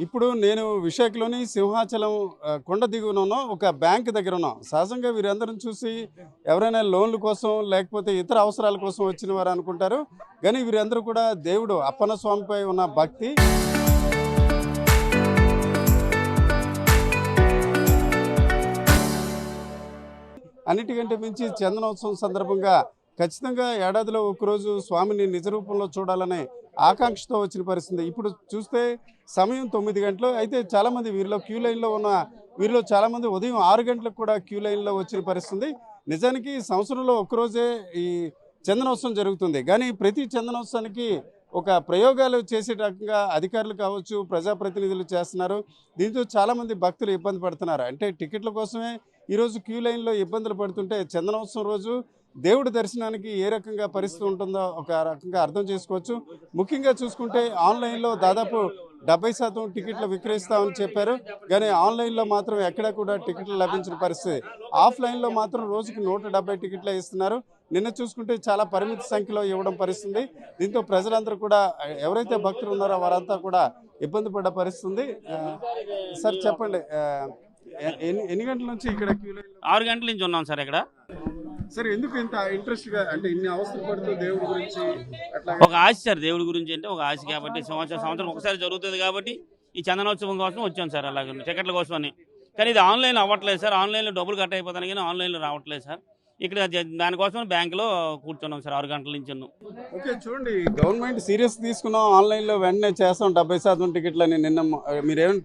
ఇప్పుడు నేను విశాఖలోని సింహాచలం కొండ దిగువన ఉన్నాం. ఒక బ్యాంక్ దగ్గర ఉన్నాం. సహజంగా వీరందరం చూసి ఎవరైనా లోన్ల కోసం లేకపోతే ఇతర అవసరాల కోసం వచ్చిన వారు అనుకుంటారు. కానీ వీరందరూ కూడా దేవుడు అప్పన్న స్వామిపై ఉన్న భక్తి. అన్నిటికంటే మించి చందనోత్సవం సందర్భంగా ఖచ్చితంగా ఏడాదిలో ఒకరోజు స్వామిని నిజ రూపంలో చూడాలనే ఆకాంక్షతో వచ్చిన పరిస్థితి. ఇప్పుడు చూస్తే సమయం 9 గంటలు. అయితే చాలామంది వీరిలో క్యూ లైన్లో ఉన్న వీరిలో చాలామంది ఉదయం 6 గంటలకు కూడా క్యూ లైన్లో వచ్చిన పరిస్థితి. నిజానికి సంవత్సరంలో ఒక్కరోజే ఈ చందనోత్సవం జరుగుతుంది. కానీ ప్రతి చందనోత్సవానికి ఒక ప్రయోగాలు చేసే రకంగా అధికారులు కావచ్చు, ప్రజాప్రతినిధులు చేస్తున్నారు. దీంతో చాలామంది భక్తులు ఇబ్బంది పడుతున్నారు. అంటే టికెట్ల కోసమే ఈరోజు క్యూ లైన్లో ఇబ్బందులు పడుతుంటే చందనోత్సవం రోజు దేవుడి దర్శనానికి ఏ రకంగా పరిస్థితి ఉంటుందో ఒక రకంగా అర్థం చేసుకోవచ్చు. ముఖ్యంగా చూసుకుంటే ఆన్లైన్లో దాదాపు 70% టికెట్లు విక్రయిస్తామని చెప్పారు. కానీ ఆన్లైన్లో మాత్రం ఎక్కడా కూడా టికెట్లు లభించిన పరిస్థితి. ఆఫ్లైన్లో మాత్రం రోజుకి 170 టికెట్లు ఇస్తున్నారు. నిన్న చూసుకుంటే చాలా పరిమిత సంఖ్యలో ఇవ్వడం పరిస్థితి. దీంతో ప్రజలందరూ కూడా ఎవరైతే భక్తులు ఉన్నారో వారంతా కూడా ఇబ్బంది పడ్డ పరిస్థితి. సార్ చెప్పండి, ఎన్ని గంటల నుంచి ఇక్కడ క్యూ లైన్? 6 గంటల నుంచి ఉన్నాం సార్ ఇక్కడ. సరే, ఎందుకు ఇంత ఇంట్రెస్ట్ గా, అంటే ఇన్ని అవసరం పడుతూ దేవుడి గురించి అట్లా? ఒక ఆశ సార్, దేవుడి గురించి అంటే ఒక ఆశ కాబట్టి సంవత్సరం ఒకసారి జరుగుతుంది కాబట్టి ఈ చందనోత్సవం కోసం వచ్చాం సార్. అలాగే టికెట్ల కోసం అని. కానీ ఇది ఆన్లైన్ అవ్వట్లేదు సార్. ఆన్లైన్లో డబ్బులు కట్ అయిపోతాను కానీ ఆన్లైన్లో రావట్లేదు సార్. ఇక్కడ దానికోసం బ్యాంకులో కూర్చున్నాం సార్ 6 గంటల నుంచి. ఓకే, చూడండి, గవర్నమెంట్ సీరియస్ తీసుకున్నాం, ఆన్లైన్లో వెంటనే చేస్తాం 70% టికెట్లని. నిన్న మీరేమైనా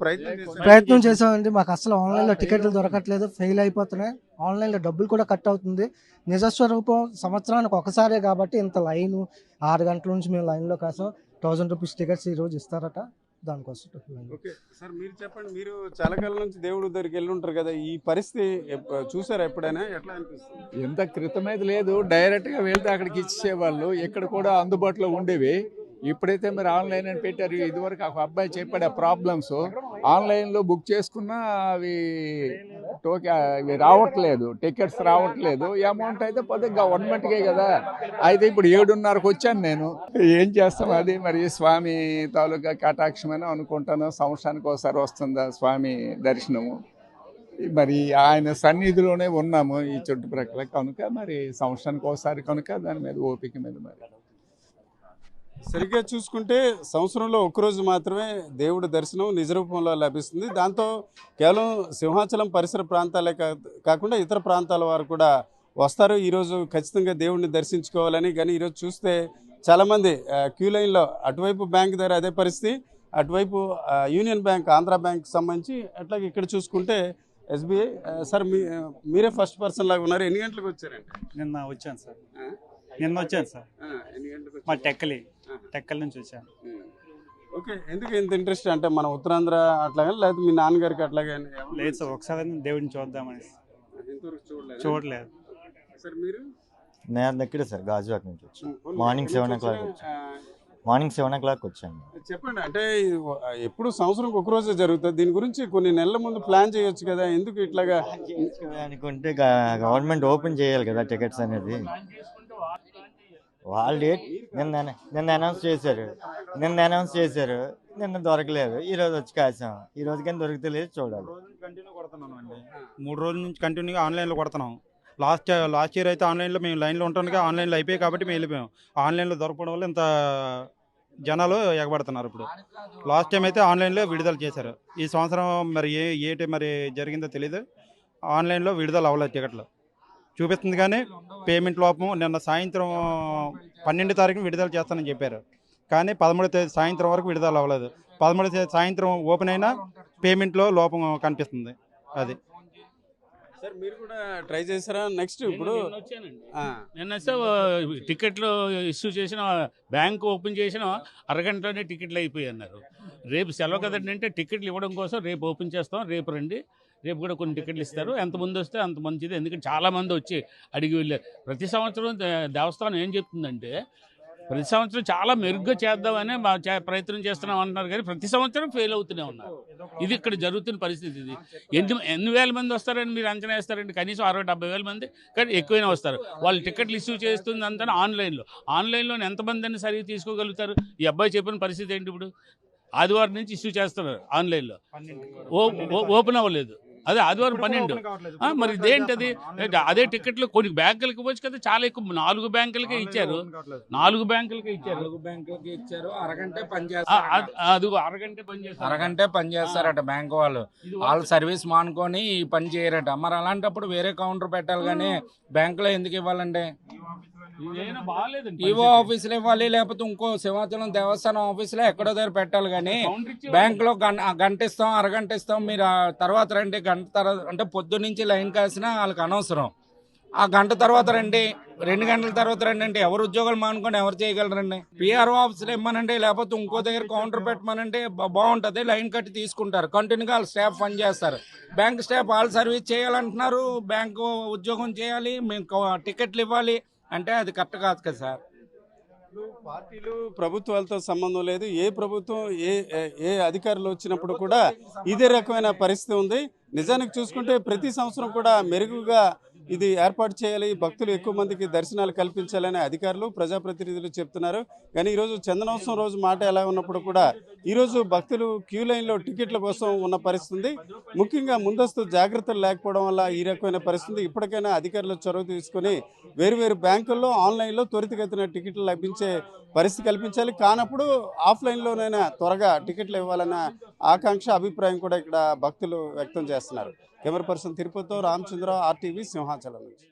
ప్రయత్నం చేసామండి. మాకు అసలు ఆన్లైన్లో టికెట్లు దొరకట్లేదు, ఫెయిల్ అయిపోతున్నాయి. ఆన్లైన్లో డబ్బులు కూడా కట్ అవుతుంది. నిజస్వరూపం సంవత్సరానికి ఒకసారే కాబట్టి ఇంత లైను. 6 గంటల నుంచి మేము లైన్లో కోసం 1000 రూపీస్ టికెట్స్ ఈరోజు ఇస్తారట, దానికోసం. ఓకే సార్, మీరు చెప్పండి, మీరు చాలా కాలం నుంచి దేవుడి దగ్గరికి వెళ్ళి ఉంటారు కదా, ఈ పరిస్థితి చూసారా ఎప్పుడైనా? ఎట్లా అనిపిస్తుంది? ఎంత క్రితమైతే లేదు, డైరెక్ట్గా వెళ్తే అక్కడికి ఇచ్చేవాళ్ళు. ఇక్కడ కూడా అందుబాటులో ఉండేవి. ఇప్పుడైతే మీరు ఆన్లైన్ అని పెట్టారు. ఇదివరకు ఒక అబ్బాయి చెప్పాడు ఆ ప్రాబ్లమ్స్. ఆన్లైన్లో బుక్ చేసుకున్నా అవి ఇవి రావట్లేదు, టికెట్స్ రావట్లేదు. అమౌంట్ అయితే పోతే గవర్నమెంట్కే కదా. అయితే ఇప్పుడు 7:30కి వచ్చాను నేను. ఏం చేస్తాం, అది మరి స్వామి తాలూకా కటాక్షమని అనుకుంటాను. సంవత్సరానికి ఒకసారి వస్తుందా స్వామి దర్శనము. మరి ఆయన సన్నిధిలోనే ఉన్నాము ఈ చుట్టుప్రక్కల కనుక మరి సంవత్సరానికి ఒకసారి కనుక దాని మీద ఓపిక మీద మరి సరిగ్గా చూసుకుంటే సంవత్సరంలో ఒక్కరోజు మాత్రమే దేవుడి దర్శనం నిజ రూపంలో లభిస్తుంది. దాంతో కేవలం సింహాచలం పరిసర ప్రాంతాలే కాకుండా ఇతర ప్రాంతాల వారు కూడా వస్తారు ఈరోజు ఖచ్చితంగా దేవుడిని దర్శించుకోవాలని. కానీ ఈరోజు చూస్తే చాలామంది క్యూ లైన్లో, అటువైపు బ్యాంక్ దగ్గర అదే పరిస్థితి, అటువైపు యూనియన్ బ్యాంక్, ఆంధ్ర బ్యాంక్ సంబంధించి, అట్లాగే ఇక్కడ చూసుకుంటే ఎస్బీఐ. సార్, మీరే ఫస్ట్ పర్సన్ లాగా ఉన్నారు. ఎన్ని గంటలకు వచ్చారండి? నిన్న వచ్చాను సార్. ఎన్ని గంటలకు? మా టెక్కల్ నుంచి వచ్చాను. ఓకే, ఎందుకు ఇంత ఇంట్రెస్ట్? అంటే మన ఉత్తరాంధ్ర అట్లాగే, లేకపోతే మీ నాన్నగారికి అట్లాగే? లేదు సార్, ఒకసారి దేవుడిని చూద్దామని. చూడలేదు సార్. మీరు? నేను దగ్గర సార్, గాజువాక్ నుంచి వచ్చాను. మార్నింగ్ 7 o'clock వచ్చాను. చెప్పండి, అంటే ఎప్పుడు సంవత్సరంకి ఒక రోజే జరుగుతుంది. దీని గురించి కొన్ని నెలల ముందు ప్లాన్ చేయొచ్చు కదా, ఎందుకు ఇట్లాగా అనుకుంటే గవర్నమెంట్ ఓపెన్ చేయాలి కదా టికెట్స్ అనేది. వాళ్ళ డేట్ నిన్న అనౌన్స్ చేశారు. నిన్న దొరకలేదు. ఈ రోజు వచ్చి కాసాం. ఈ రోజు కానీ దొరకలేదు, చూడాలి. కంటిన్యూ కొడుతున్నాం అండి. 3 రోజుల నుంచి కంటిన్యూగా ఆన్లైన్లో కొడుతున్నాం. లాస్ట్ ఇయర్ అయితే ఆన్లైన్లో మేము లైన్లో ఉంటాను, ఆన్లైన్లో అయిపోయాయి కాబట్టి మేము వెళ్ళిపోయాం. ఆన్లైన్లో దొరకడం వల్ల ఇంత జనాలు ఎగబడుతున్నారు. ఇప్పుడు లాస్ట్ టైం అయితే ఆన్లైన్లో విడుదల చేశారు. ఈ సంవత్సరం మరి ఏటి మరి జరిగిందో తెలీదు. ఆన్లైన్లో విడుదల అవ్వలేదు టికెట్లు చూపిస్తుంది, కానీ పేమెంట్ లోపం. నిన్న సాయంత్రం 12 తారీఖున విడుదల చేస్తానని చెప్పారు, కానీ 13వ తేదీ సాయంత్రం వరకు విడుదల అవ్వలేదు. 13వ తేదీ సాయంత్రం ఓపెన్ అయినా పేమెంట్లో లోపం కనిపిస్తుంది. అది సార్, మీరు కూడా ట్రై చేశారా? నెక్స్ట్ ఇప్పుడు నిన్న వస్తే టికెట్లు ఇష్యూ చేసిన, బ్యాంక్ ఓపెన్ చేసిన అరగంటలోనే టికెట్లు అయిపోయి అన్నారు. రేపు సెలవు కదండి అంటే టికెట్లు ఇవ్వడం కోసం రేపు ఓపెన్ చేస్తాం, రేపు రండి, రేపు కూడా కొన్ని టికెట్లు ఇస్తారు. ఎంతమంది వస్తే అంత మంచిది. ఎందుకంటే చాలామంది వచ్చి అడిగి వెళ్ళారు. ప్రతి సంవత్సరం దేవస్థానం ఏం చెప్తుందంటే ప్రతి సంవత్సరం చాలా మెరుగ్గా చేద్దామని ప్రయత్నం చేస్తున్నాం అంటున్నారు, కానీ ప్రతి సంవత్సరం ఫెయిల్ అవుతూనే ఉన్నారు. ఇది ఇక్కడ జరుగుతున్న పరిస్థితి. ఇది ఎన్ని వేల మంది వస్తారని మీరు అంచనా వేస్తారండి? కనీసం 60-70 వేల మంది, కానీ ఎక్కువైనా వస్తారు. వాళ్ళు టికెట్లు ఇష్యూ చేస్తుంది అంతా ఆన్లైన్లో ఎంతమంది అని సరిగ్గా తీసుకోగలుగుతారు? ఈ అబ్బాయి చెప్పిన పరిస్థితి ఏంటి? ఇప్పుడు ఆదివారం నుంచి ఇష్యూ చేస్తున్నారు ఆన్లైన్లో. ఓపెన్ అవ్వలేదు. అదే ఆదివారం 12. మరి ఇదేంటది? అదే టికెట్లు కొన్ని బ్యాంకులకి ఇవ్వచ్చు కదా, చాలా ఎక్కువ 4 బ్యాంకులకే ఇచ్చారు. 4 బ్యాంకులకే ఇచ్చారు. 4 బ్యాంకులకి ఇచ్చారు. అరగంటే పని అదిగో అరగంటే పని చేస్తారు. అరగంటే పని చేస్తారట బ్యాంకు వాళ్ళు. వాళ్ళ సర్వీస్ మానుకొని ఈ పని చేయరట. మరి అలాంటప్పుడు వేరే కౌంటర్ పెట్టాలి కానీ బ్యాంకులో ఎందుకు ఇవ్వాలండి? ఇదేనా బాగాలేదండి. ఈవో ఆఫీసులో ఇవ్వాలి, లేకపోతే ఇంకో సింహాచలం దేవస్థానం ఆఫీసులో ఎక్కడో దగ్గర పెట్టాలి కానీ బ్యాంకులో గంట ఇస్తాం, అరగంట ఇస్తాం, మీరు తర్వాత రండి, గంట తర్వాత అంటే పొద్దు నుంచి లైన్ కాసినా వాళ్ళకి అనవసరం. ఆ గంట తర్వాత రండి, 2 గంటల తర్వాత రండి అంటే ఎవరు ఉద్యోగాలు మానుకొని ఎవరు చేయగలరండి? పిఆర్ఓ ఆఫీసులో ఇమ్మనండి, లేకపోతే ఇంకో దగ్గర కౌంటర్ పెట్టమనంటే బాగుంటుంది. లైన్ కట్టి తీసుకుంటారు, కంటిన్యూగా వాళ్ళ స్టాఫ్ పని చేస్తారు. బ్యాంక్ స్టాఫ్ వాళ్ళు సర్వీస్ చేయాలంటున్నారు, బ్యాంకు ఉద్యోగం చేయాలి, మేము టికెట్లు ఇవ్వాలి అంటే అది కరెక్ట్ కాదు కదా సార్. పార్టీలు ప్రభుత్వాలతో సంబంధం లేదు. ఏ ప్రభుత్వం ఏ అధికారులు వచ్చినప్పుడు కూడా ఇదే రకమైన పరిస్థితి ఉంది. నిజానికి చూసుకుంటే ప్రతి సంవత్సరం కూడా మెరుగుగా ఇది ఏర్పాటు చేయాలి, భక్తులు ఎక్కువ మందికి దర్శనాలు కల్పించాలని అధికారులు ప్రజాప్రతినిధులు చెప్తున్నారు. కానీ ఈరోజు చందనోత్సవం రోజు మాట ఎలా ఉన్నప్పుడు కూడా ఈరోజు భక్తులు క్యూ లైన్లో టికెట్ల కోసం ఉన్న పరిస్థితి. ముఖ్యంగా ముందస్తు జాగ్రత్తలు లేకపోవడం వల్ల ఈ రకమైన పరిస్థితి. ఇప్పటికైనా అధికారులు చొరవ తీసుకొని వేరు బ్యాంకుల్లో ఆన్లైన్లో త్వరితగతిన టికెట్లు లభించే పరిస్థితి కల్పించాలి. కానప్పుడు ఆఫ్లైన్లోనైనా త్వరగా టికెట్లు ఇవ్వాలన్న ఆకాంక్ష, అభిప్రాయం కూడా ఇక్కడ భక్తులు వ్యక్తం చేస్తున్నారు. కెమెరా పర్సన్ తిరుపతితో రామచంద్ర, RTV సింహాచలం నుంచి.